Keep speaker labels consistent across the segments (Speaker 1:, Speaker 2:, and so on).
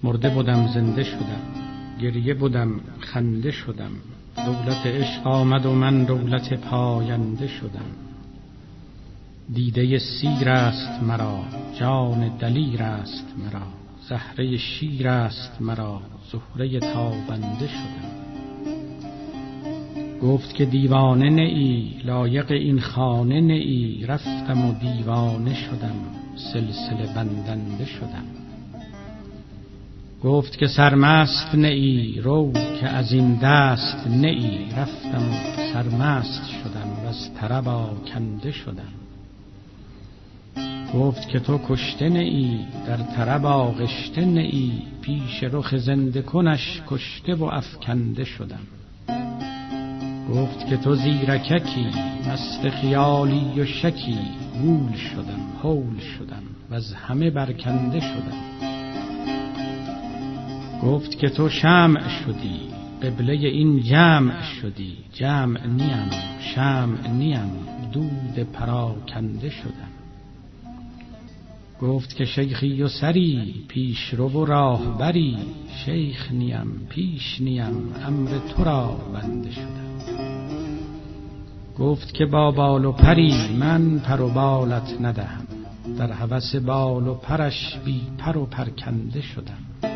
Speaker 1: مرده بودم زنده شدم، گریه بودم خنده شدم. دولت عشق آمد و من دولت پاینده شدم. دیده سیر است مرا، جان دلیر است مرا. زهره شیر است مرا، زهره تابنده شدم. گفت که دیوانه نه ای، لایق این خانه نه ای. رفتم و دیوانه شدم، سلسله بندنده شدم. گفت که سرمست نه ای، رو که از این دست نه ای. رفتم و سرمست شدم و از طرب آکنده شدم. گفت که تو کشته نه ای، در طرب آغشته نه ای. پیش رخ زنده کنش کشته و افکنده شدم. گفت که تو زیرککی، مست خیالی و شکی. گول شدم، هول شدم و از همه برکنده شدم. گفت که تو شمع شدی، قبله این جمع شدی. جمع نیم، شمع نیم، دود پراکنده شدم. گفت که شیخی و سری، پیش رو و راه بری. شیخ نیم، پیش نیم، امر تو را بنده شدم. گفت که با بال و پری، من پر و بالت ندهم. در هوس بال و پرش بی پر و پرکنده شدم.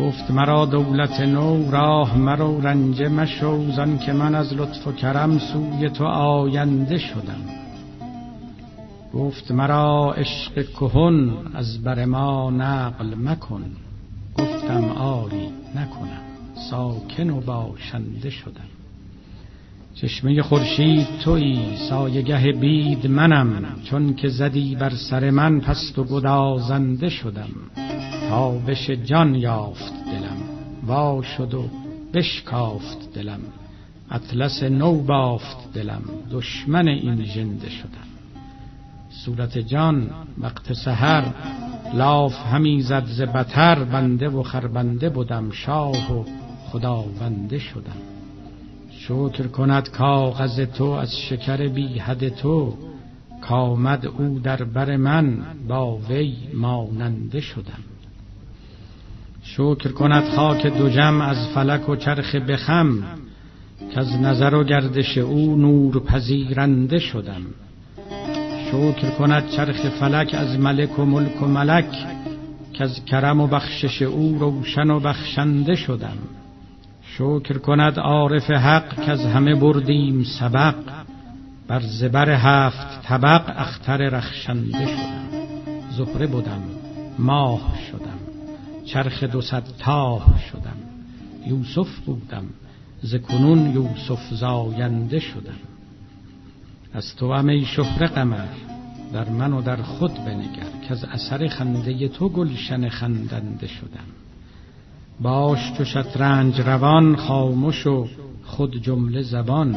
Speaker 1: گفت مرا دولت نو، راه مرو رنجه مشو. زان که من از لطف و کرم سوی تو آینده شدم. گفت مرا عشق کهن، از بر ما نقل مکن. گفتم آری نکنم، ساکن و باشنده شدم. چشمه خورشید تویی، سایه‌گه بید منم. چون که زدی بر سر من، پست و گدازنده شدم. تابش جان یافت دلم، وا شد و بشکافت دلم. اطلس نو بافت دلم، دشمن این ژنده شدم. صورت جان وقت سحر، لاف همی زد ز بطر. بنده و خربنده بودم، شاه و خداونده شدم. شکر کند کاغذ تو از شکر بی حد تو. کامد او در بر من، با وی ماننده شدم. شکر کند خاک دو جم، از فلک و چرخ بخم. که از نظر و گردش او نور پذیرنده شدم. شکر کند چرخ فلک، از ملک و ملک و ملک. که از کرم و بخشش او روشن و بخشنده شدم. شکر کند عارف حق، که از همه بردیم سبق. بر زبر هفت طبق اختر رخشنده شدم. زهره بودم، ماه شدم، چرخ 200 تاه شدم. یوسف بودم، ز کنون یوسف زاینده شدم. از تو ای شهره قمر، در من و در خود بنگر. که از اثر خنده تو گلشن خندنده شدم. باش چو شطرنج روان، خاموش و خود جمله زبان.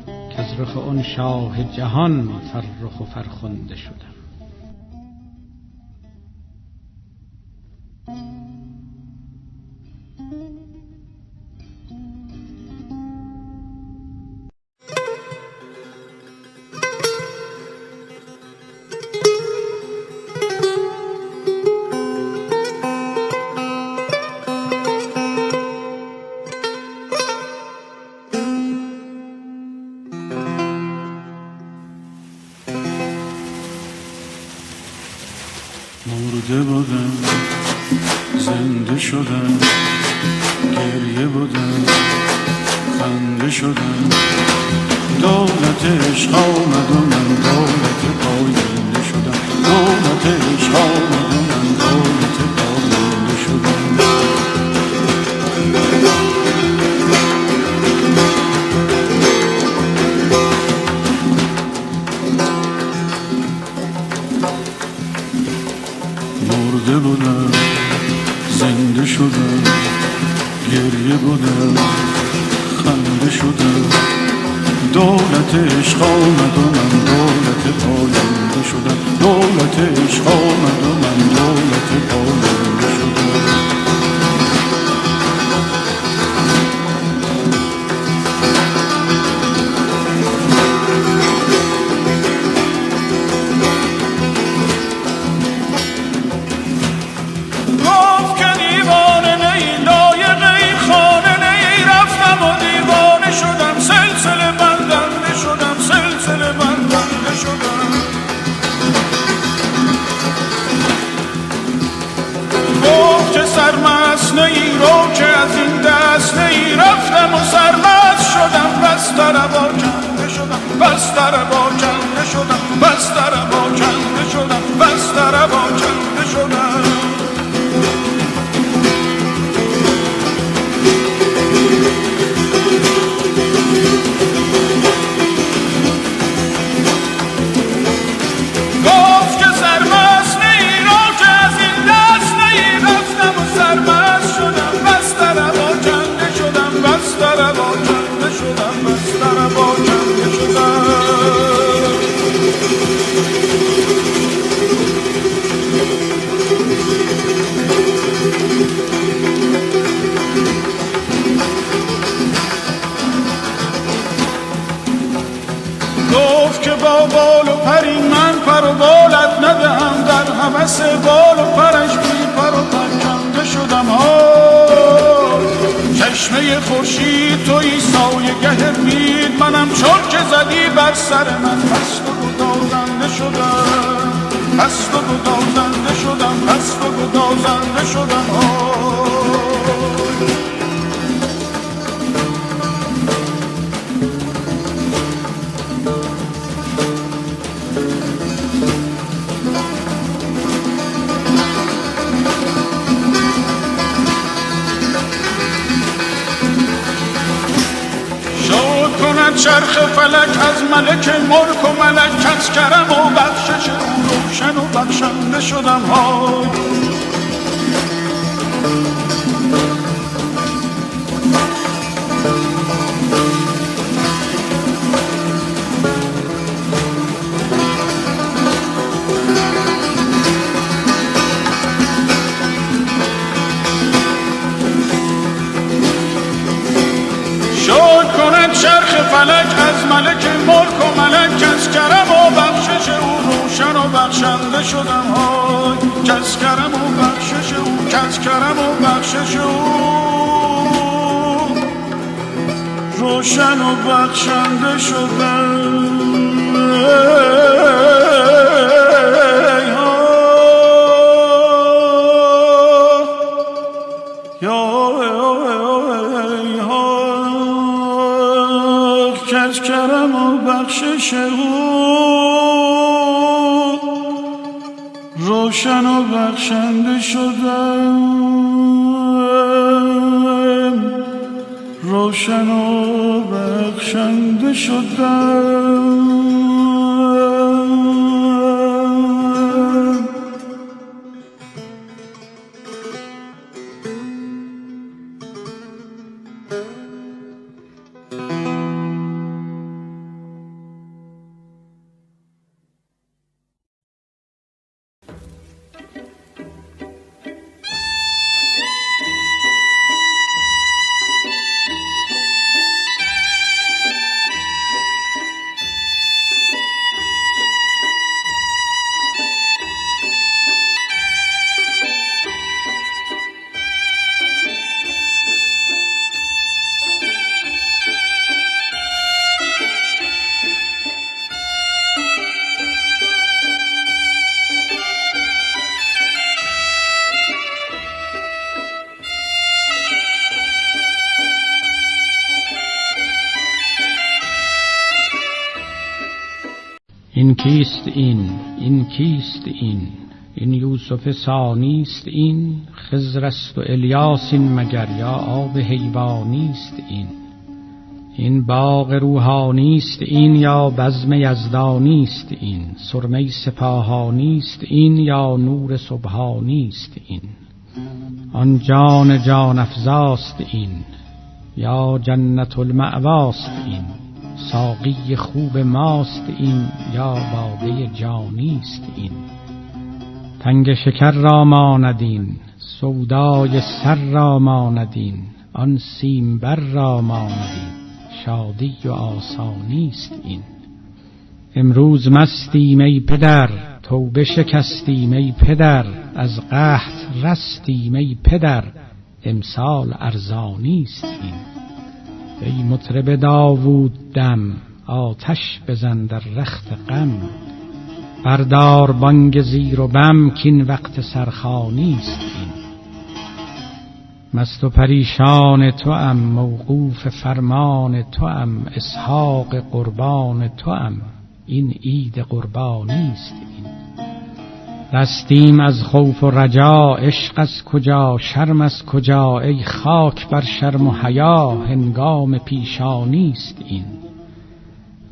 Speaker 1: که از رخ آن شاه جهان، فرخ و فرخنده شدم.
Speaker 2: مرده بودم، زنده شدم. گریه بودم، خنده شدم. دولت عشق آمد و من دولت پاینده شدم. دولت عشق آمد و من دولت پاینده شدم. مرده بودم، زنده شدم. گریه بودم، خنده شدم. دولت عشق آمد و من دولت پاینده شدم. دولت عشق آمد و من دولت پاینده شدم. گفت که سرمست نیرو که از این دست نی رفتم و سرمست شدم بس در با کنده شدم بس در با کنده شدم بس در با کنده شدم بس در با کنده شدم گفت که سرمست نیرو که از این دست نی رفتم و سرمست شدم بس در با کنده شدم بس در با کنده شدم بس در با کنده شدم گفت که با بال و پری من پر و بالت ندهم در هوس بال و پرش بی پر و پرکنده شدم چشمه خورشید توی سایه گه مید منم چون که زدی بر سر من پست و گدازنده شدم پست و گدازنده شدم پست و گدازنده شدم چرخ فلک از ملک ملک و ملک از کرم و بخشش او روشن و بخشنده شدم چرخ فلک از ملک ملک و ملک از کرم و بخشش او روشن و بخشنده شدم کس کرم و بخشش او کس کرم و بخشش او روشن و بخشنده شدم از کرم و بخشش او روشن و بخشنده شدم روشن و بخشنده شدم
Speaker 1: این کیست این کیست این یوسف ثانیست این خضر است و الیاس این مگر یا آب حیوانیست این باغ روحانیست این یا بزم یزدانیست این سرمه سپاهانیست این یا نور سبحانیست این آن جان افزاست این یا جنت المأواست این ساقی خوب ماست این یا باده جانیست این تنگ شکر را ماندین سودای سر را ماندین آن سیمبر را ماندین شادی و آسانیست این امروز مستیم ای پدر توبه شکستیم ای پدر از قحط رستیم ای پدر امسال ارزانیست این ای مطرب داوود دم آتش بزن در رخت غم بردار بانگ زیر و بم کین وقت سرخوانیست این مست و پریشان توام، موقوف فرمان توام، اسحاق قربان توام، این عید قربانی است این. رستیم از خوف و رجا، عشق از کجا شرم از کجا، ای خاک بر شرم و حیا، هنگام پیشانی است این.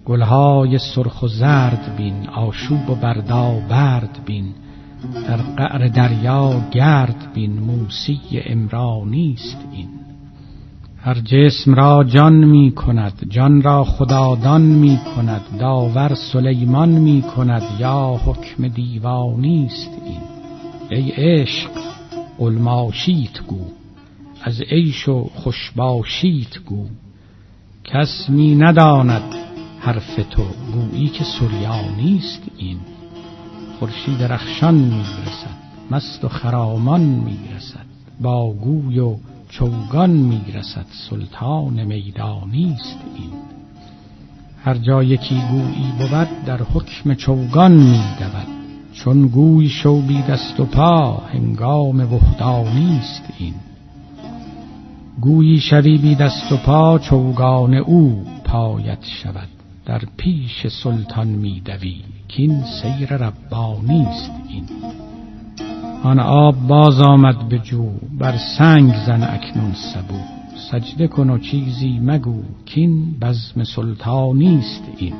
Speaker 1: گلهای سرخ و زرد بین، آشوب و بردابرد بین، در قعر دریا گرد بین، موسی عمرانی است این. هر جسم را جان می کند، جان را خدادان می کند، داور سلیمان می کند، یا حکم دیوانی است این. ای عشق قلماشیت گو، از عیش و خوشباشیت گو، کس می نداند حرف تو، گویی که سریانی است این. خورشید رخشان می رسد، مست و خرامان می رسد، با گوی و چوگان می رسد، سلطان میدانی است این. هر جا یکی گویی بود، در حکم چوگان می دود، چون گوی شو بی دست و پا، هنگام وحدانی است این. گویی شوی بی دست و پا، چوگان او پایت شود، در پیش سلطان می دوی، کین سیر ربانی است این. آن آب باز آمد به جو، بر سنگ زن اکنون سبو، سجده کن و چیزی مگو، کین بزم سلطانی است این.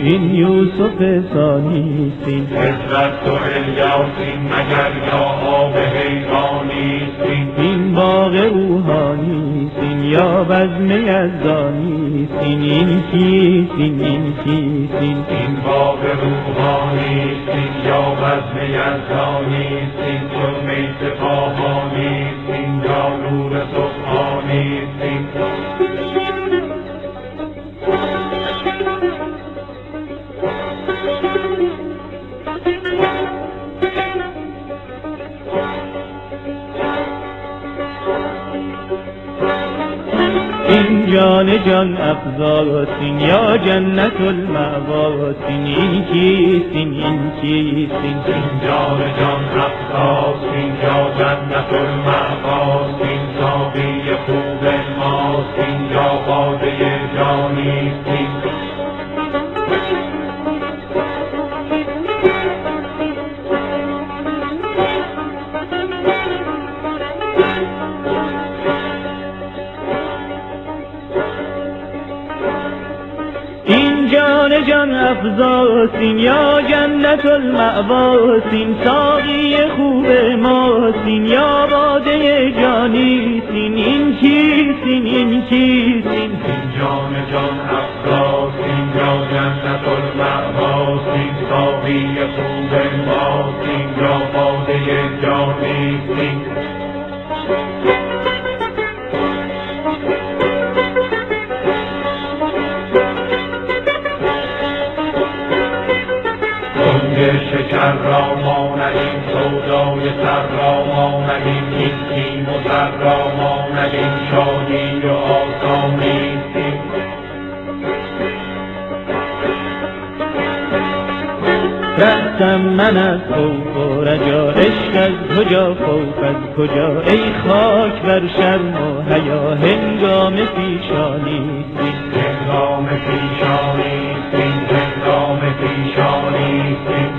Speaker 3: این یوسف ثانیستین،
Speaker 2: عزت و الیاسین، مگر یا آب حیوانیستین.
Speaker 3: این باغ روحانیستین، یا بزم یزدانیستین. این کیستین، این کیستین،
Speaker 2: این باغ روحانیستین، یا بزم یزدانیستین. چون می سپاهانیستین، یا نور سبحانیستین.
Speaker 3: این جان جان افزاسین، یا جنت المأواسین. این کیستین، این کیستین،
Speaker 2: این جان جان افزاسین، یا جنت المأواسین. ساقی خوب ماستین، یا باده جانیستین.
Speaker 3: جان افزاسین، یا جنت المأواسین. ساقی خوب ماستین، یا باده جانیستین. این کیستین، این کیستین،
Speaker 2: این جان جان افزاسین، یا جنت المأواسین. ساقی خوب ماستین، یا باده جانیستین. شکر را ماندیم، سودای سر را ماندیم، این تیم و سر را ماندیم، شادی و آسانیستیم.
Speaker 3: رفتم من از خوف و رجا، عشق از کجا خوف از کجا، ای خاک بر شرم و حیا، هنگام پیشانیستیم.
Speaker 2: هنگام پیشانیستیم، هنگام پیشانیستیم.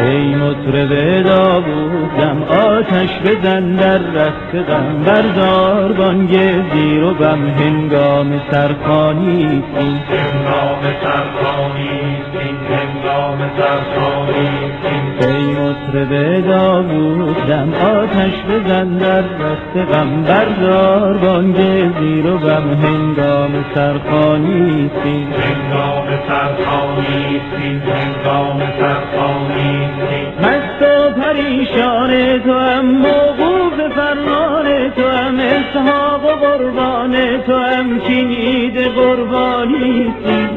Speaker 3: ای مطرب داوودم، آتش بزن در رخت غم، بردار بانگ زیر و بم، هنگام سرخوانیستیم.
Speaker 2: هنگام سرخوانیستیم، هنگام سرخوانیستیم.
Speaker 3: ای مطرب داوودم، آتش بزن در دست غم، بردار بانگ زیر و بم، هنگام سرخوانیستیم،
Speaker 4: هنگام سرخوانیستیم، هنگام سرخوانیستیم.
Speaker 3: مست و پریشان تو هم، موقوف فرمان تو هم، اسحاق و قربان تو هم، کینید قربانیستیم.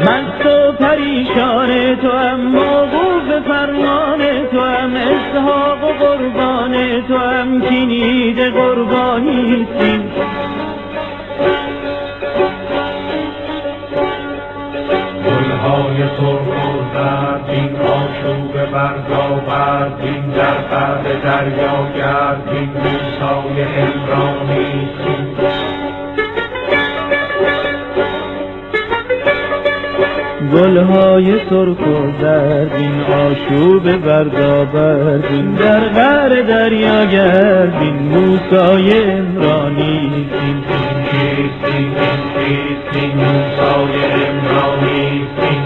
Speaker 3: مست و پریشان تو هم، موقوف فرمان تو هم، اسحاق و قربان تو هم، کینید قربانیستیم.
Speaker 4: گلهای سرخ و زرد، آشوب بردابردیم، در قعر دریا گردیم، موسای عمرانیستیم.
Speaker 3: گلهای سرخ و زرد، آشوب بردابردیم، در قعر دریا گردیم، موسای عمرانیستیم.
Speaker 4: کیستیم موسای عمرانیستیم.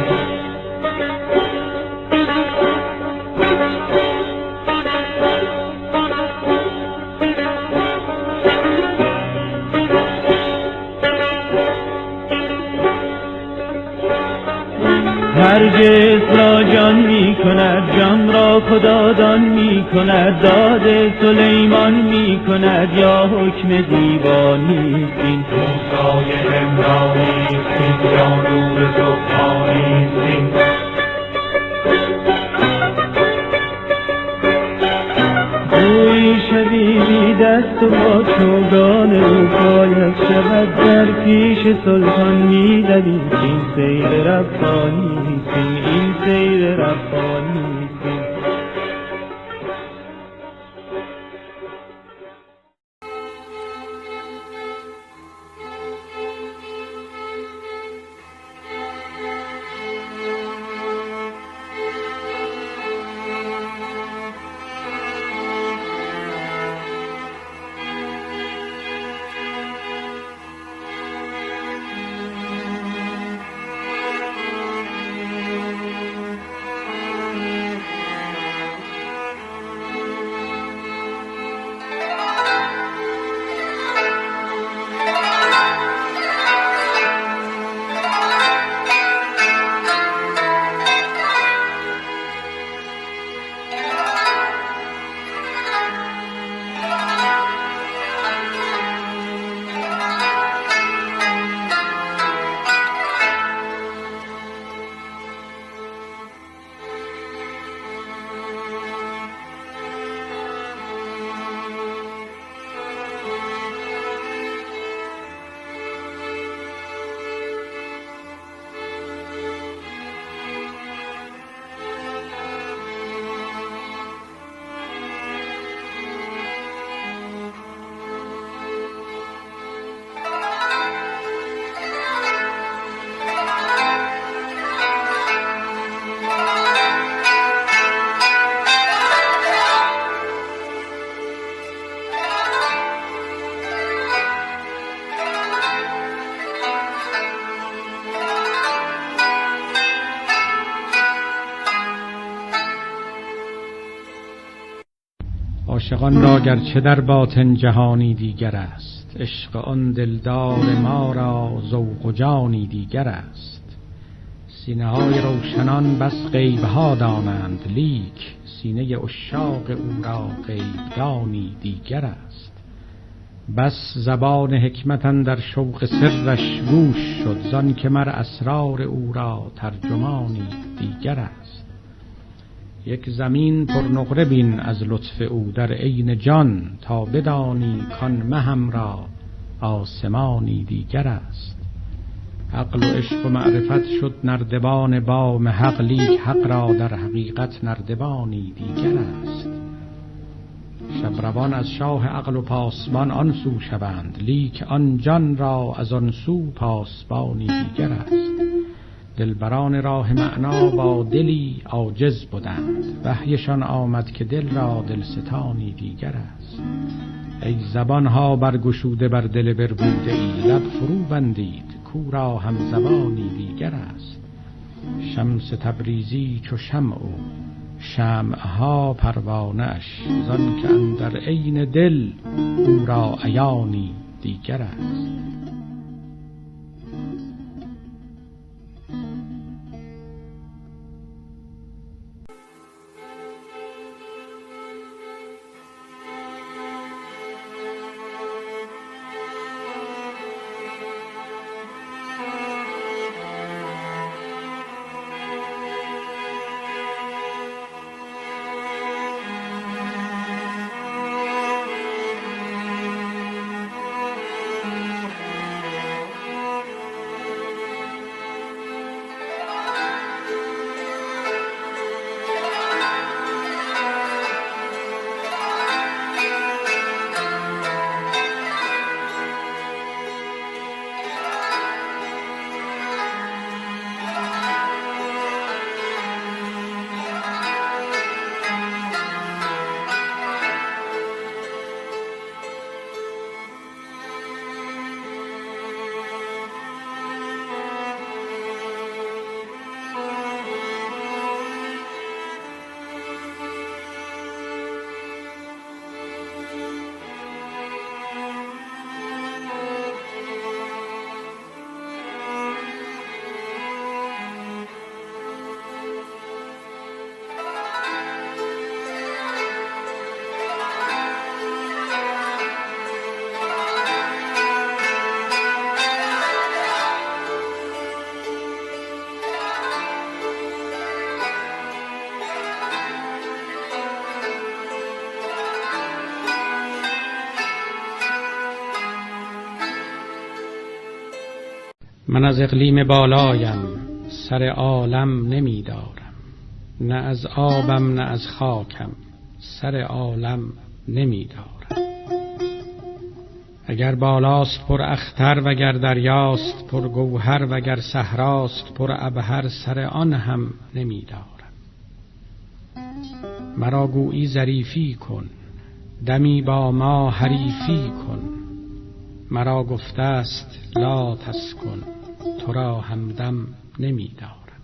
Speaker 3: هرگز را جان می کند، جان را خدادان می کند، داد سلیمان می کند، یا حکم دیوانیستیم.
Speaker 4: موسای عمرانیستیم، یا نور سبحانیستیم.
Speaker 3: گویی شبیبی دست و با چوگان او پایت شود، در پیش سلطان می دوید، این سیر ربانیستیم، این سیر ربانیستیم.
Speaker 1: عاشقان را گرچه در باطن جهانی دیگر است، عشق آن دلدار ما را ذوق و جانی دیگر است. سینه های روشنان بس غیبها دانند، لیک سینه عشاق او را غیبدانی دیگر است. بس زبان حکمت اندر شوق سرش گوش شد، زان که مر اسرار او را ترجمانی دیگر است. یک زمین پر نقره بین از لطف او در عین جان، تا بدانی کان مهم را آسمانی دیگر است. عقل و عشق و معرفت شد نردبان بام حق، لیک حق را در حقیقت نردبانی دیگر است. شبروان از شاه عقل و پاسبان آن سو شوند، لیک آن جان را از آن سو پاسبانی دیگر است. دلبران راه معنا با دلی عاجز بودند، وحیشان آمد که دل را دلستانی دیگر است. ای زبانها برگشوده بر دل بربوده ای، لب فرو بندید کو را هم زبانی دیگر است. شمس تبریزی چو شمع و شمعها پروانه‌اش، زان که اندر عین دل او را عیانی دیگر است. من از اقلیم بالایم سر عالم نمی دارم، نه از آبم نه از خاکم سر عالم نمی دارم. اگر بالاست پر اختر وگر دریاست پر گوهر وگر صحراست پر عبهر سر آن هم نمی دارم. مرا گویی ظریفی کن دمی با ما حریفی کن، مرا گفته است لا تسکن تو را همدم نمی دارم.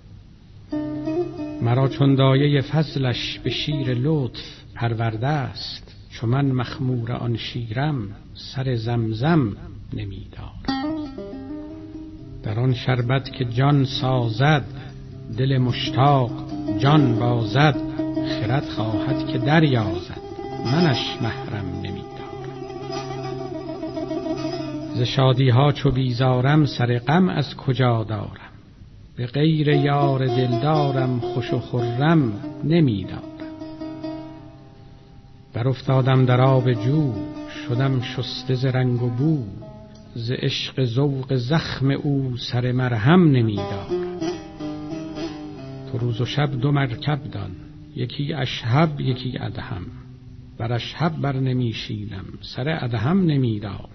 Speaker 1: مرا چون دایه فضلش به شیر لطف پرورده است، چون من مخمور آن شیرم سر زمزم نمی دارم. در آن شربت که جان سازد دل مشتاق جان بازد، خرد خواهد که دریازد منش محرم نمی دارم. ز شادی ها چو بیزارم سر غم از کجا دارم، به غیر یار دلدارم خوش و خرم نمی دارم. در افتادم در آب جو شدم شسته ز رنگ و بو، ز عشق ذوق زخم او سر مرهم نمی دارم. تو روز و شب دو مرکب دان، یکی اشهب یکی ادهم، بر اشهب بر نمیشینم سر ادهم نمی دارم.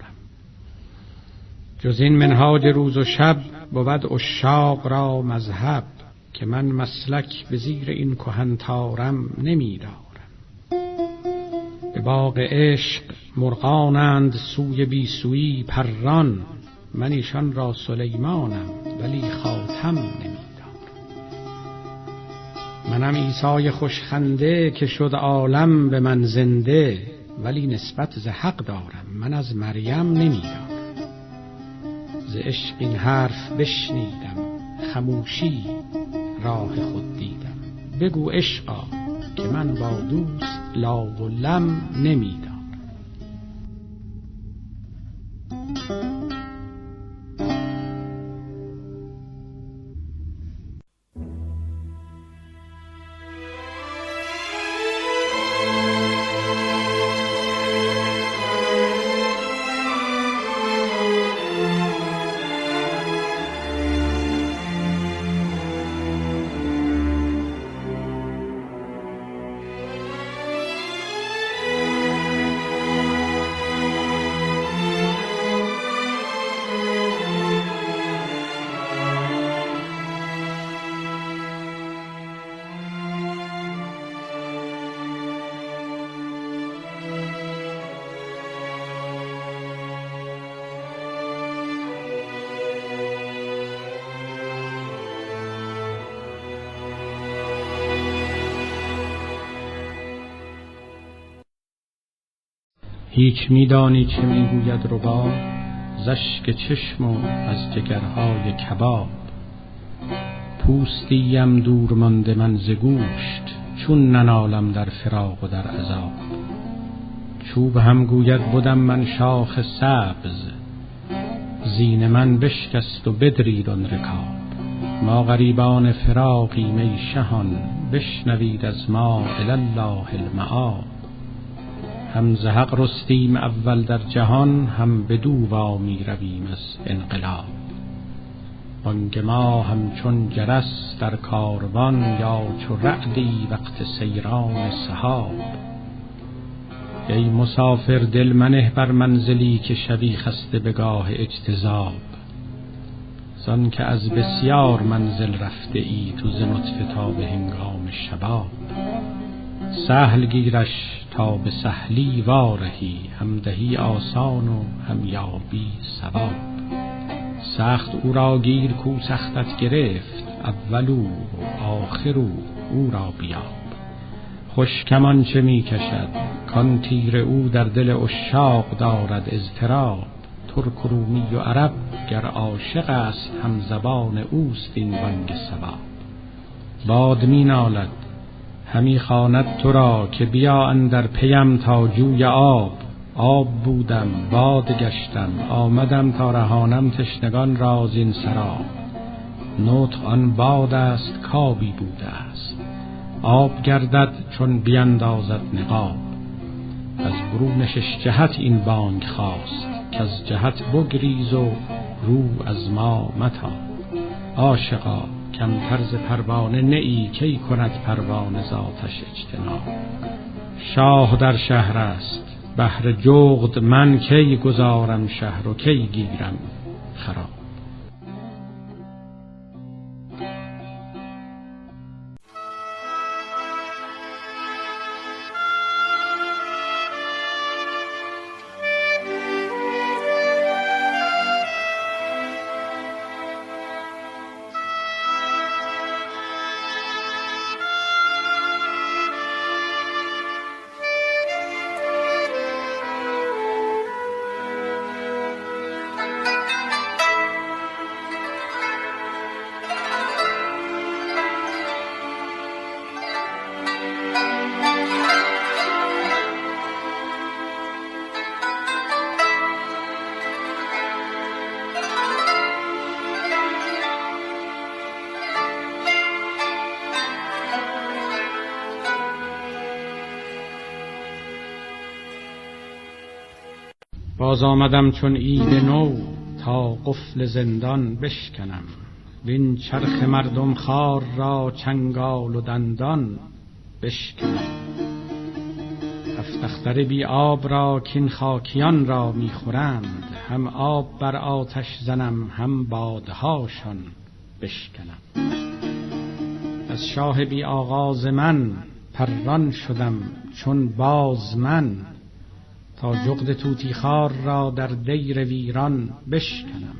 Speaker 1: جز این منهاج روز و شب بود عشاق را مذهب، که من مسلک به زیر این کهن طارم نمی دارم. به باغ عشق مرغانند سوی بی سویی پران، من ایشان را سلیمانم ولی خاتم نمی دارم. منم عیسی خوشخنده که شد عالم به من زنده، ولی نسبت ز حق دارم من از مریم نمی دارم. ز عشق این حرف بشنیدم خموشی راه خود دیدم، بگو عشقا که من با دوست لا و لم نمی دارم. هیچ میدانی چه میگوید رباب ز اشک چشم و از جگرهای کباب. پوستیم دور مانده من ز گوشت چون ننالم در فراق و در عذاب. چوب هم گوید بدم من شاخ سبز زین من بشکست و بدرید آن رکاب. ما غریبان فراقیم ای شهان بشنوید از ما الی الله المآب. هم ز حق رستیم اول در جهان هم بدو وامی رویم از انقلاب. بانگ ما همچون جرس در کاروان یا چو رعدی وقت سیران سحاب. ای مسافر دل منه بر منزلی که شوی خسته به گاه اجتذاب. زان که از بسیار منزل رفته ای تو ز نطفه تا به هنگام شباب. سهل گیرش تا به سهلی وارهی هم دهی آسان و هم یابی ثواب. سخت او را گیر کو سختت گرفت اولو و آخرو او را بیاب. خوش کمانچه می کشد کان تیر او در دل عشاق دارد اضطراب. ترک و رومی و عرب گر عاشق است هم زبان اوست این بانگ صبا. باد می نالد همی خواند تو را که بیا اندر پیم تا جوی آب. آب بودم باد گشتم آمدم تا رهانم تشنگان را زین سراب. نطق آن باد است کابی بوده است آب گردد چون بیندازد نقاب. از برون شش جهت این بانگ خاست که از جهت بگریز و رو از ما متاب. عاشقا کم طرز پروانه نئی کی کند پروانه ذاتش اجتناب. شاه در شهر است بهر جغد من کی گذارم شهر و کی گیرم خراب. باز آمدم چون عید نو تا قفل زندان بشکنم. وین چرخ مردم خوار را چنگال و دندان بشکنم. هفت اختر بی آب را کین خاکیان را میخورند. هم آب بر آتش زنم هم بادهاشان بشکنم. از شاه بی آغاز من پران شدم چون باز من تا جغد طوطی خوار را در دیر ویران بشکنم.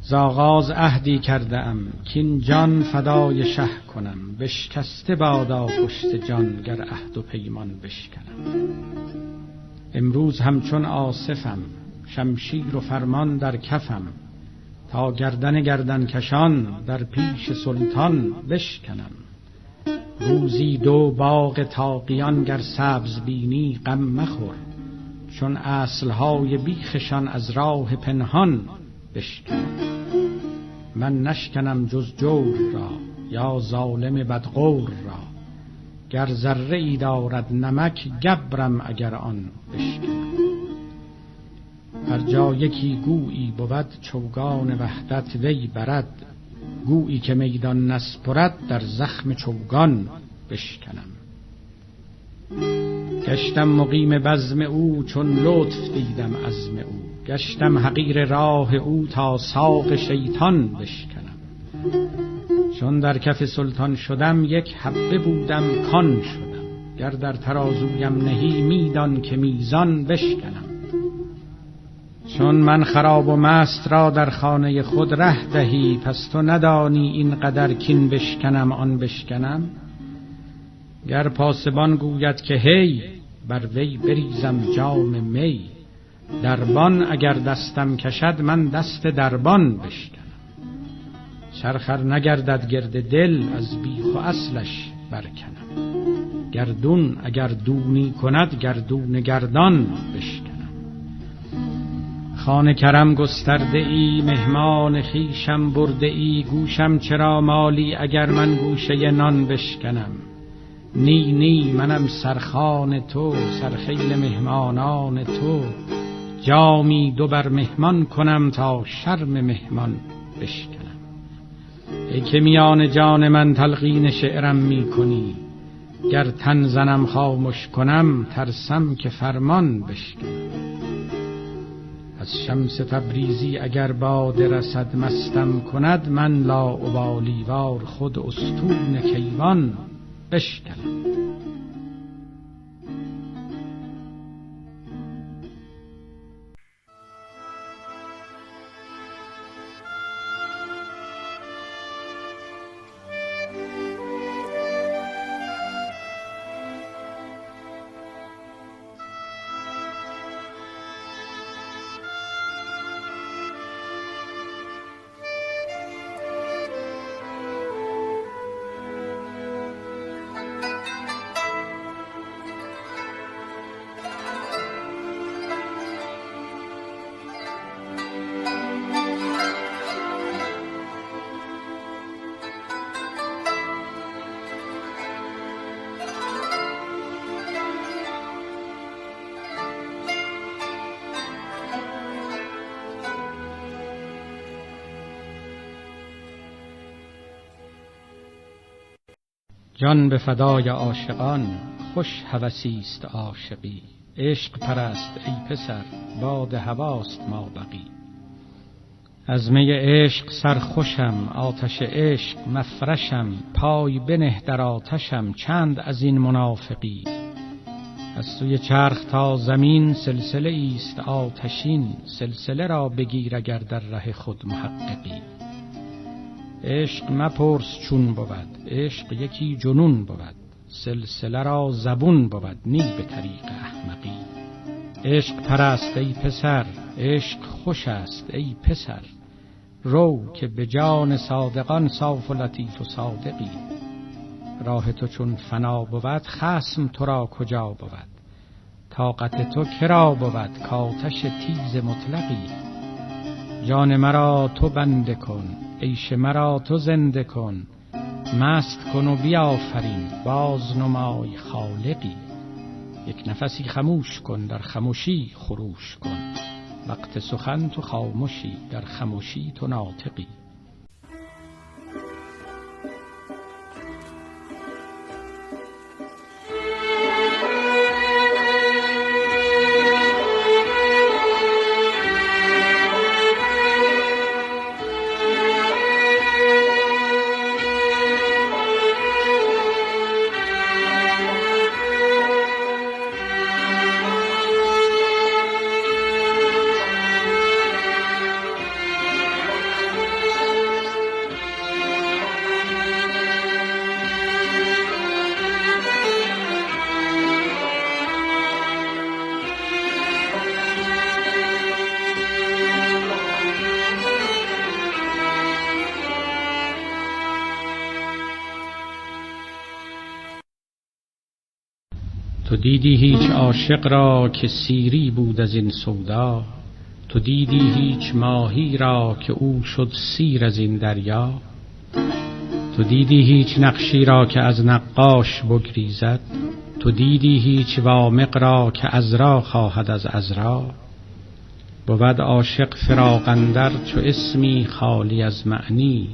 Speaker 1: ز آغاز عهدی کرده ام کین جان فدای شه کنم. بشکسته بادا پشت جان گر عهد و پیمان بشکنم. امروز همچون آصفم شمشیر و فرمان در کفم تا گردن گردن کشان در پیش سلطان بشکنم. روزی دو باغ تاقیان گر سبز بینی غم مخور چون اصلهای بیخشان از راه پنهان بشکنم. من نشکنم جز جور را یا ظالم بدغور را گر ذره ای دارد نمک گبرم اگر آن بشکنم. هر جا یکی گویی بود چوگان وحدت وی برد گویی که میدان نسپرد در زخم چوگان بشکنم. گشتم مقیم بزم او چون لطف دیدم عزم او گشتم حقیر راه او تا ساق شیطان بشکنم. چون در کف سلطان شدم یک حبه بودم کان شدم گر در ترازویم نهی میدان که میزان بشکنم. چون من خراب و مست را در خانه خود ره دهی پس تو ندانی این قدر کین بشکنم آن بشکنم. گر پاسبان گوید که هی بر وی بریزم جام می. دربان اگر دستم کشد من دست دربان بشکنم. چرخر نگردد گرد دل از بیخ و اصلش برکنم. گردون اگر دونی کند گردون گردان بشکنم. خانه کرم گسترده ای مهمان خیشم برده ای. گوشم چرا مالی اگر من گوشه نان بشکنم. نی نی منم سرخان تو سرخیل مهمانان تو. جامی دو بر مهمان کنم تا شرم مهمان بشکنم. ای که میان جان من تلقین شعرم می کنی. گر تن زنم خاموش کنم ترسم که فرمان بشکنم. از شمس تبریزی اگر باد رسد مستم کند. من لاابالی وار خود استون کیوان بشکنم. جان به فدای عاشقان خوش هوسی است عاشقی. عشق پرست ای پسر باد هواست ما بقی. از می عشق سرخوشم آتش عشق مفرشم. پای بنه در آتشم چند از این منافقی. از سوی چرخ تا زمین سلسله ایست آتشین. سلسله را بگیر اگر در ره خود محققی. عشق مپرس چون بود عشق یکی جنون بود. سلسله را زبون بود نی به طریق احمقی. عشق پرست ای پسر عشق خوش است ای پسر. رو که به جان صادقان صاف و لطیف و صادقی. راه تو چون فنا بود خصم تو را کجا بود. طاقت تو کرا بود کآتش تیز مطلقی. جان مرا تو بنده کن عیش مرا تو زنده کن. مست کن و بیافرین باز نمای خالقی. یک نفسی خموش کن در خموشی خروش کن. وقت سخن تو خاموشی در خموشی تو ناطقی. تو دیدی هیچ عاشق را که سیری بود از این سودا. تو دیدی هیچ ماهی را که او شد سیر از این دریا. تو دیدی هیچ نقشی را که از نقاش بگریزد. تو دیدی هیچ وامق را که عذرا خواهد از عذرا. بود عاشق فراق اندر چو اسمی خالی از معنی.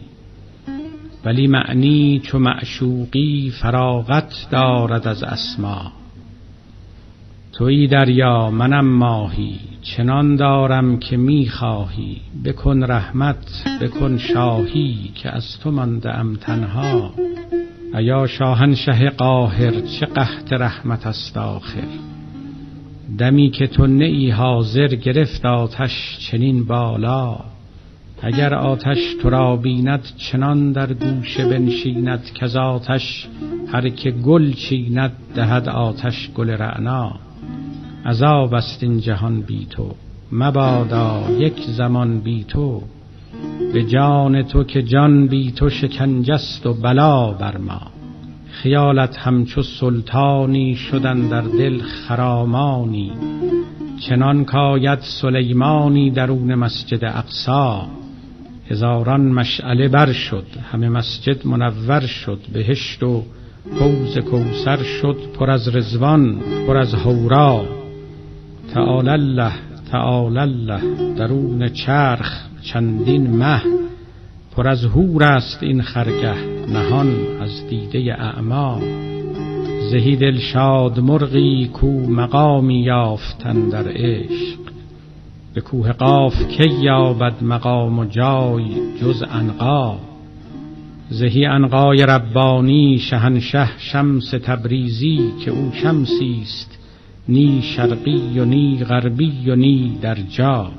Speaker 1: ولی معنی چو معشوقی فراغت دارد از اسما. تویی دریا منم ماهی چنان دارم که میخواهی. بکن رحمت بکن شاهی که از تو مانده ام تنها. ایا شاهنشه قاهر چه قحط رحمت است آخر. دمی که تو نه ای حاضر گرفت آتش چنین بالا. اگر آتش تو را بیند چنان در گوشه بنشیند که از آتش هر که گل چیند دهد آتش گل رعنا. عذاب است این جهان بی تو، مبادا یک زمان بی تو. به جان تو که جان بی تو شکنجه است و بلا بر ما. خیالت همچو سلطانی شدن در دل خرامانی، چنان کاید سلیمانی درون مسجد اقصی. هزاران مشعله بر شد، همه مسجد منور شد. بهشت و حوض کوثر شد پر از رضوان، پر از حورا. تعالی الله تعالی الله، درون چرخ چندین مه. پر از حور است این خرگه، نهان از دیده اعمی. زهی دلشاد مرغی کو مقامی یافتن در عشق. به کوه قاف کی یابد مقام و جای جز عنقا. زهی عنقای ربانی شهنشه شمس تبریزی، که او شمسی است نی شرقی و نی غربی و نی در جا.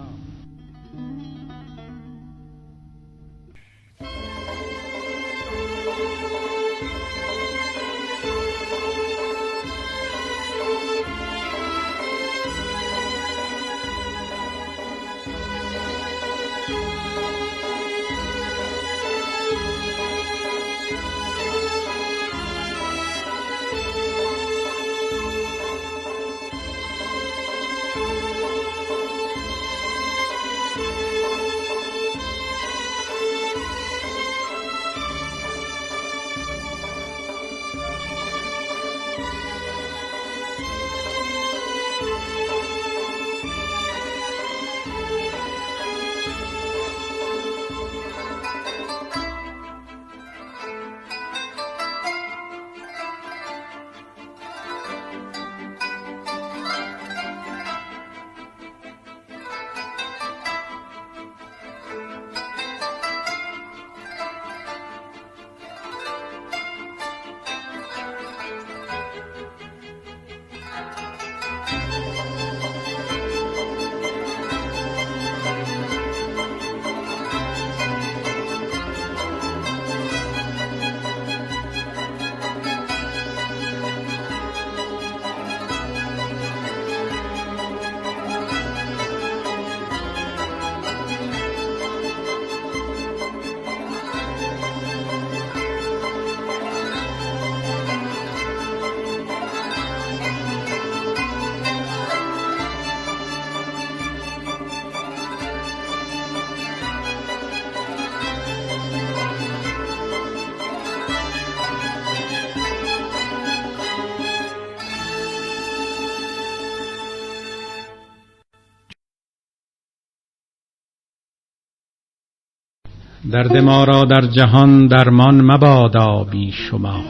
Speaker 1: درد ما را در جهان درمان مبادا بی شما.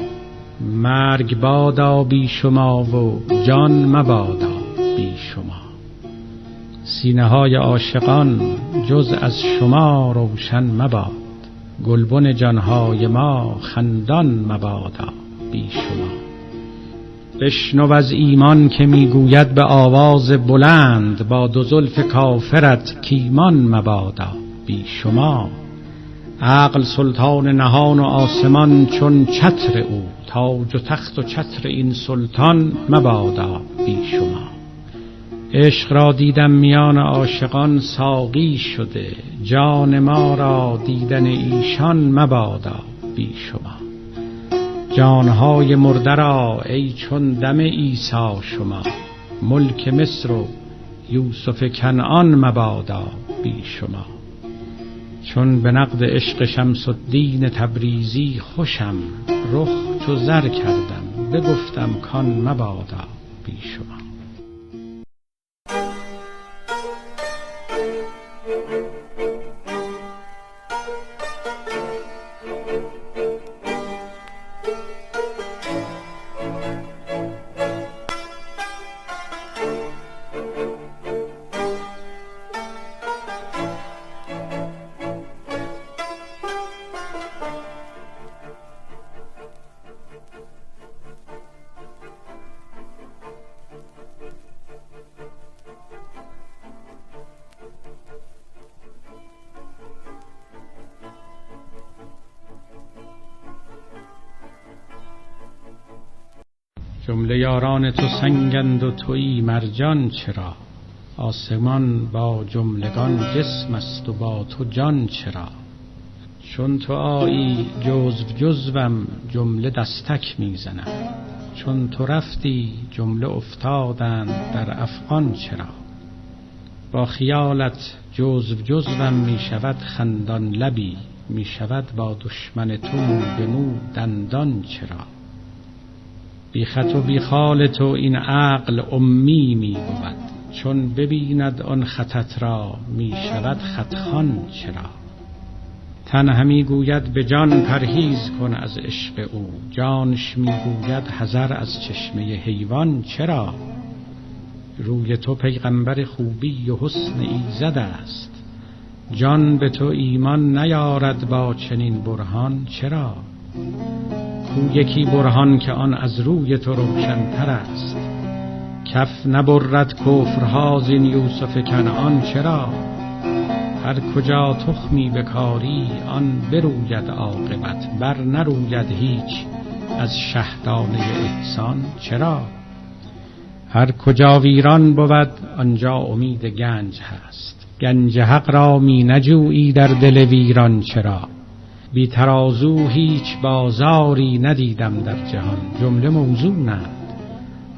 Speaker 1: مرگ بادا بی شما و جان مبادا بی شما. سینه های عاشقان جز از شما روشن مباد. گلبن جانهای ما خندان مبادا بی شما. بشنو از ایمان که میگوید به آواز بلند، با دو زلف کافرت کیمان مبادا بی شما. عقل سلطان نهان و آسمان چون چتر او، تاج و تخت و چتر این سلطان مبادا بی شما. عشق را دیدم میان عاشقان ساقی شده، جان ما را دیدن ایشان مبادا بی شما. جانهای مرده را ای چون دم عیسی شما، ملک مصر و یوسف کنعان مبادا بی شما. چون به نقد عشق شمس الدین تبریزی خوشم، رخ چو زر کردم بگفتم کان مبادا بی شما. جمله یاران تو سنگند و تویی مرجان چرا؟ آسمان با جملگان جسم است و با تو جان چرا؟ چون تو آیی جزو جزوم جمله دستک میزنم، چون تو رفتی جمله افتادند در افغان چرا؟ با خیالت جزو جزوم میشود خندان لبی، میشود با دشمن تو مو به مو دندان چرا؟ بی خط و بی خال تو این عقل امی می بود، چون ببیند آن خطت را می شود خطخوان چرا؟ تن همی گوید به جان پرهیز کن از عشق او، جانش می گوید حذر از چشمه حیوان چرا؟ روی تو پیغمبر خوبی و حسن ایزد است، جان به تو ایمان نیارد با چنین برهان چرا؟ کو یکی برهان که آن از روی تو روشن‌تر است، کف نبرد کفرها زین یوسف کنعان چرا؟ هر کجا تخمی بکاری آن بروید عاقبت، بر نروید هیچ از شهدانه احسان چرا؟ هر کجا ویران بود آنجا امید گنج هست، گنج حق را می نجویی در دل ویران چرا؟ بی ترازو هیچ بازاری ندیدم در جهان، جمله موزونند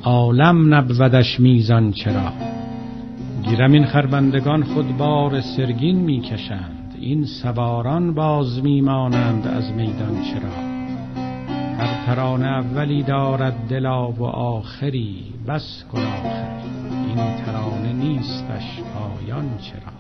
Speaker 1: عالم نبودش میزان چرا؟ گیرم این خربندگان خود بار سرگین میکشند، این سواران باز میمانند از میدان چرا؟ هر ترانه اولی دارد دلا و آخری، بس کن آخر این ترانه نیستش پایان چرا؟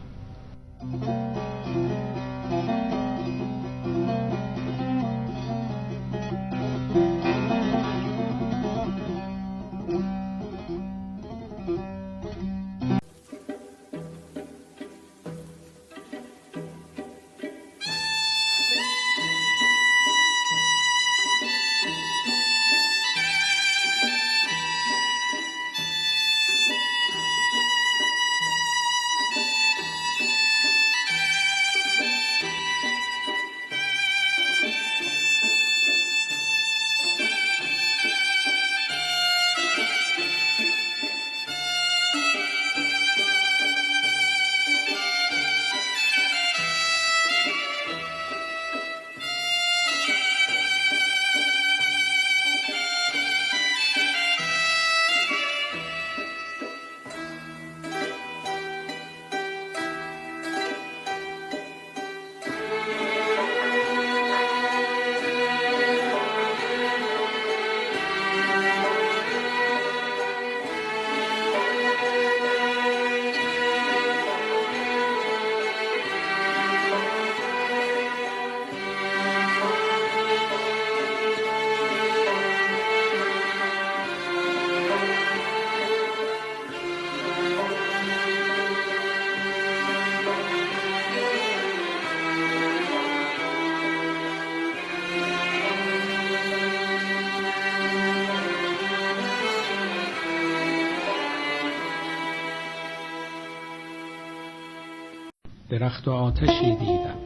Speaker 1: درخت و آتشی دیدم،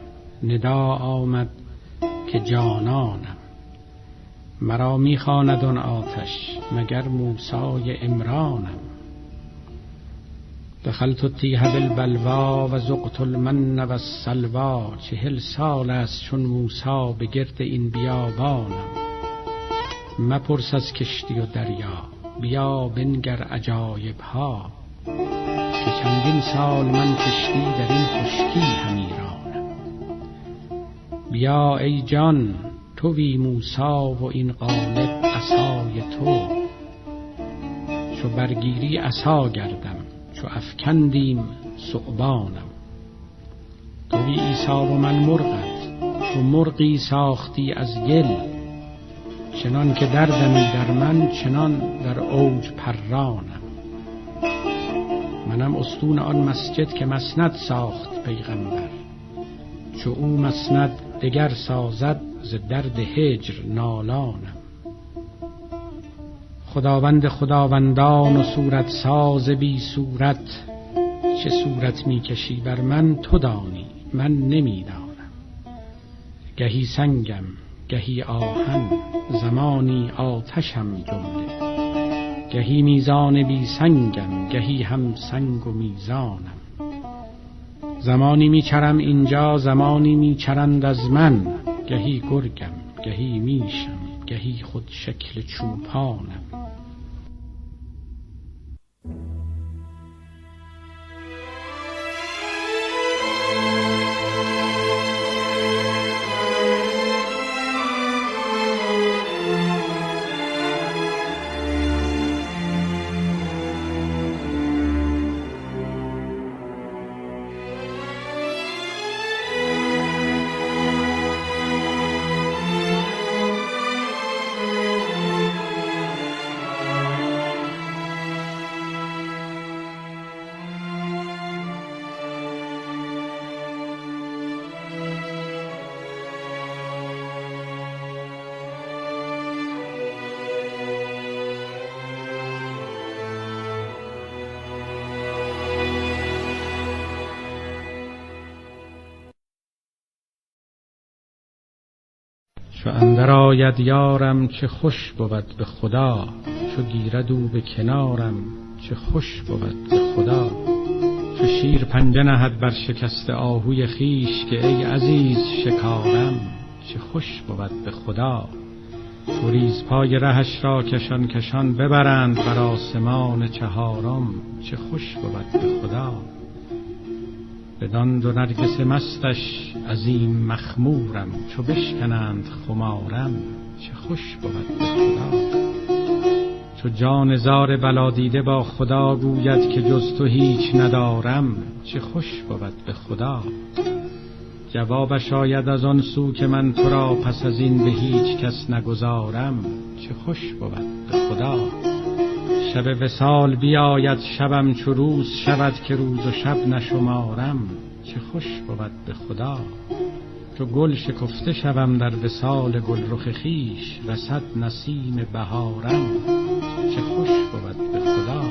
Speaker 1: ندا آمد که جانانم، مرا میخواند آن آتش مگر موسی عمرانم. دخلت التیه بالبلوا و ذقت المن و السلوا، 40 سال است چون موسی به گرد این بیابانم. مپرس از کشتی و دریا، بیا بنگر عجایب ها، که چندین سال من کشتی در این خشکی همی رانم. بیا ای جان توی موسی و این قالب عصای تو، چو برگیری عصا گردم چو افکندیم ثعبانم. توی عیسی و من مرغت، چو مرغی ساختی از گل، چنان که دردمی در من چنان در اوج پرانم. منم استون آن مسجد که مسند ساخت پیغمبر، چو او مسند دگر سازد ز درد هجر نالانم. خداوند خداوندان و صورت ساز بی صورت، چه صورت می کشی بر من تو دانی من نمی دانم. گهی سنگم گهی آهن، زمانی آتشم جمله، گهی میزان بی سنگم، گهی هم سنگ و میزانم. زمانی میچرم اینجا، زمانی میچرند از من، گهی گرگم، گهی میشم، گهی خود شکل چوپانم. چو اندر آید یارم چه خوش بود به خدا، چو گیرد او به کنارم چه خوش بود به خدا. چو شیر پنجه نهد بر شکست آهوی خیش، که ای عزیز شکارم چه خوش بود به خدا. چو ریز پای رهش را کشان کشان ببرند بر آسمان چهارم، چه خوش بود به خدا. بدان دو نرگس مستش عظیم مخمورم، چو بشکنند خمارم چه خوش بود به خدا. چو جان زار بلادیده با خدا گوید که جز تو هیچ ندارم، چه خوش بود به خدا. جوابش آید از آن سو که من تو را پس از این به هیچ کس نگذارم، چه خوش بود به خدا. شب وصال بیاید شبم چو روز شود، که روز و شب نشمارم چه خوش بود به خدا. چو گل شکفته شوم در وصال گل رخ خویش، رسد نسیم بهارم چه خوش بود به خدا.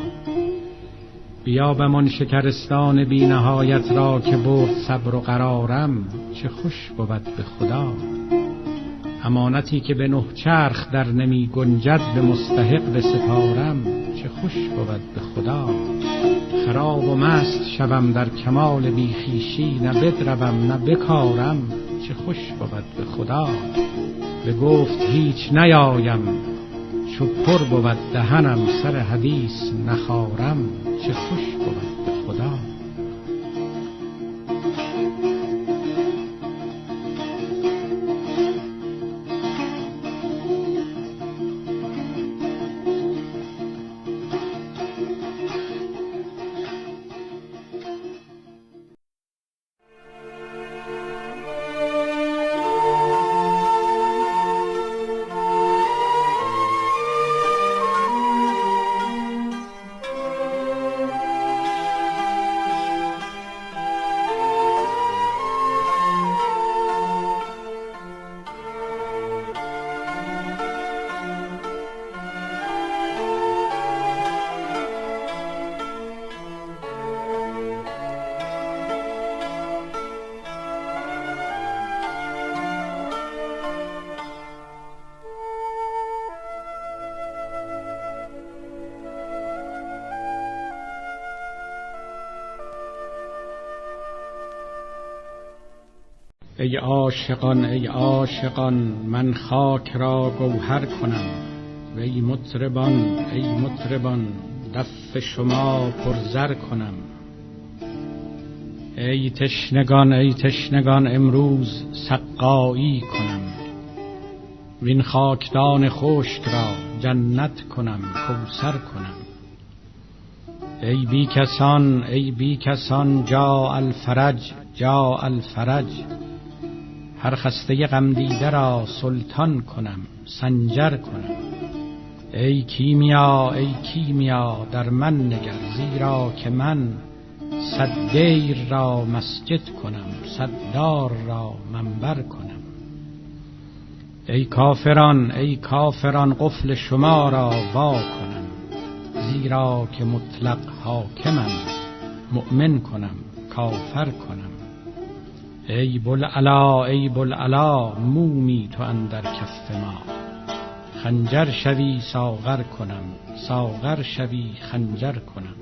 Speaker 1: بیابم آن شکرستان بی نهایت را، که برد صبر و قرارم چه خوش بود به خدا. امانتی که به نه چرخ در نمی گنجد، به مستحق بسپارم چه خوش بود به خدا. خراب و مست شوم در کمال بی خویشی، نه بدروم نه بکارم چه خوش بود به خدا. به گفت هیچ نیایم چو پر بود دهنم، سر حدیث نخارم چه خوش بود به خدا. ای عاشقان ای عاشقان، من خاک را گوهر کنم. و ای مطربان دف شما پرزر کنم. ای تشنگان امروز سقایی کنم. وین خاکدان خشک را جنت کنم، کوثر کنم. ای بی کسان جا الفرج، هر خسته غم دیده را سلطان کنم، سنجر کنم. ای کیمیا در من نگر، زیرا که من صد دیر را مسجد کنم، صد دار را منبر کنم. ای کافران قفل شما را وا کنم، زیرا که مطلق حاکمم، مؤمن کنم، کافر کنم. ای بوالعلا مومی تو اندر کف ما، خنجر شوی ساغر کنم، ساغر شوی خنجر کنم.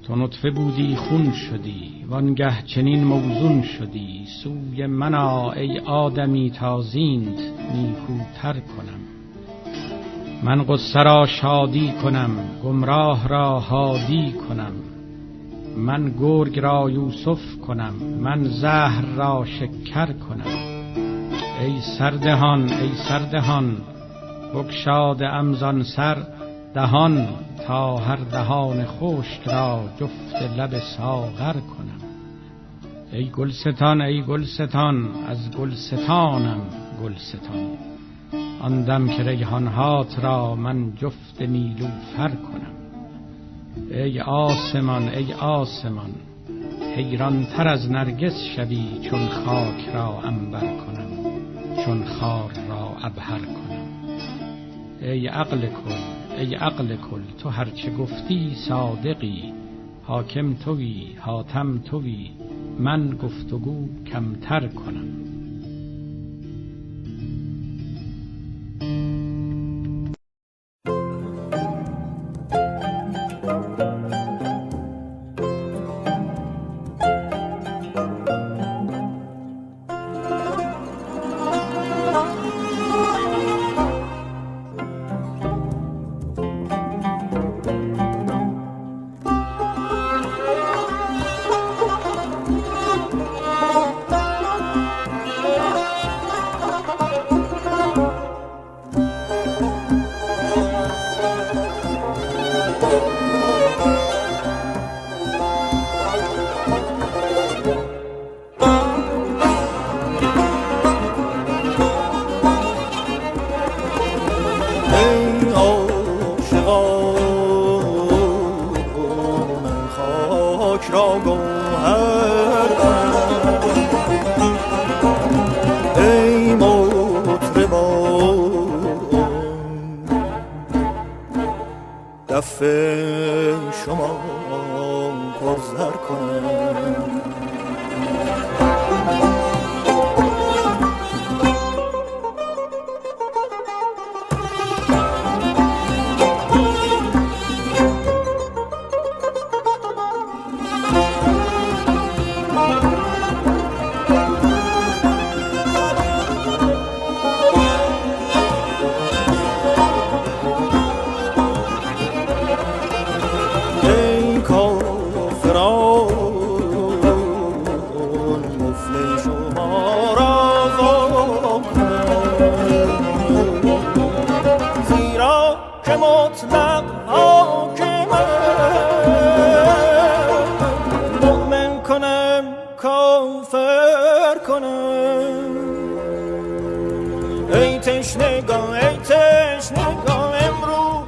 Speaker 1: تو نطفه بودی خون شدی، وانگه چنین موزون شدی. سوی منا ای آدمی تا زینت نیکوتر کنم. من غصه را شادی کنم، گمراه را هادی کنم. من گرگ را یوسف کنم، من زهر را شکر کنم. ای سردهان ای سردهان، بگشاده ام زان سر دهان، تا هر دهان خشک را جفت لب ساغر کنم. ای گلستان ای گلستان، از گلستانم گلستان. آن دم که ریحانهات را من جفت نیلوفر کنم. ای آسمان ای آسمان، حیران تر از نرگس شوی، چون خاک را عنبر کنم، چون خار را عبهر کنم. ای عقل کل ای عقل کل، تو هرچه گفتی صادقی. حاکم تویی حاتم تویی، من گفتگو کمتر کنم.
Speaker 2: دف شما پرزر کنم. ای تشنگان امروز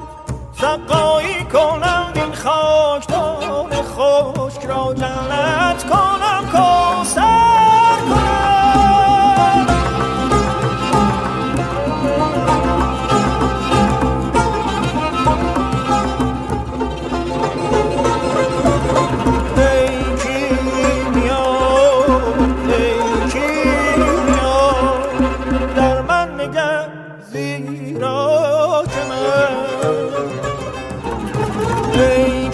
Speaker 2: سقایی کنم این خاکدان خشک را، جنت کنم کوثر کنم. ای کیمیا در من نگر، زیرا که من ای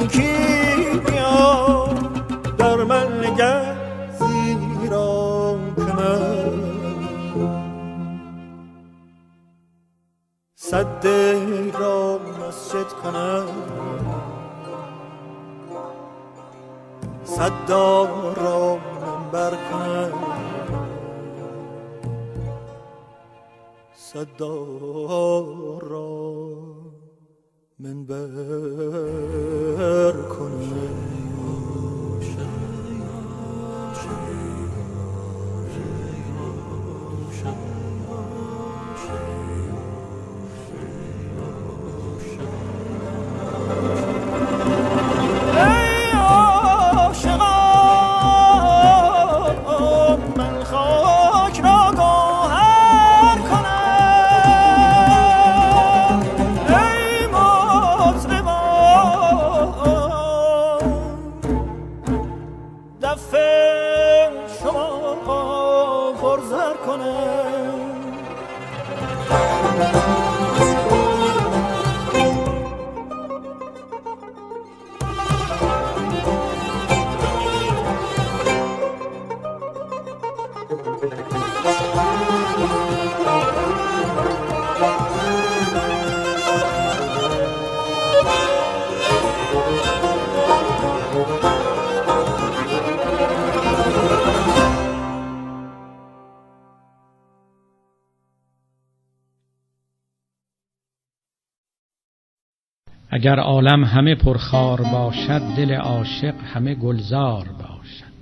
Speaker 2: کیمیا در من نگر، زیرا که من صد را مسجد کنم، صدار را منبر کنم، صدار را منبر کنم.
Speaker 5: Live on.
Speaker 1: اگر عالم همه پرخار باشد، دل عاشق همه گلزار باشد.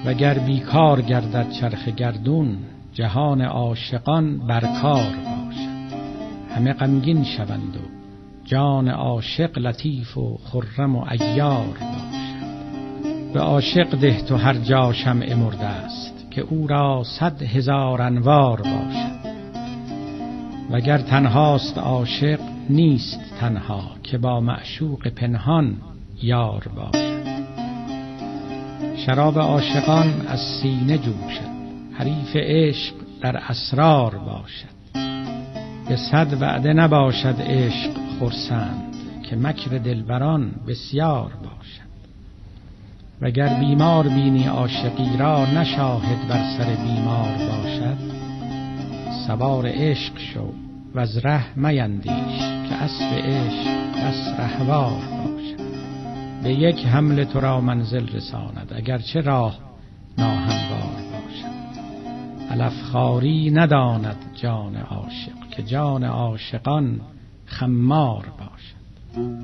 Speaker 1: وگر بیکار گردد چرخ گردون، جهان عاشقان برکار باشد. همه غمگین شوند و جان عاشق لطیف و خرم و عیار باشد. به عاشق ده تو هر جا شمع مرده است، که او را 100,000 انوار باشد. وگر تنهاست عاشق نیست تنها، که با معشوق پنهان یار باشد. شراب عاشقان از سینه جوشد، حریف عشق در اسرار باشد. به 100 وعده نباشد عشق خرسند، که مکر دلبران بسیار باشد. وگر بیمار بینی عاشقی را، نه شاهد بر سر بیمار باشد. سوار عشق شو و از ره میندیش، که اسب عشق بس رهوار باشد. به یک حمله تو را منزل رساند، اگرچه راه ناهموار باشد. علف خواری نداند جان عاشق، که جان عاشقان خمار باشد.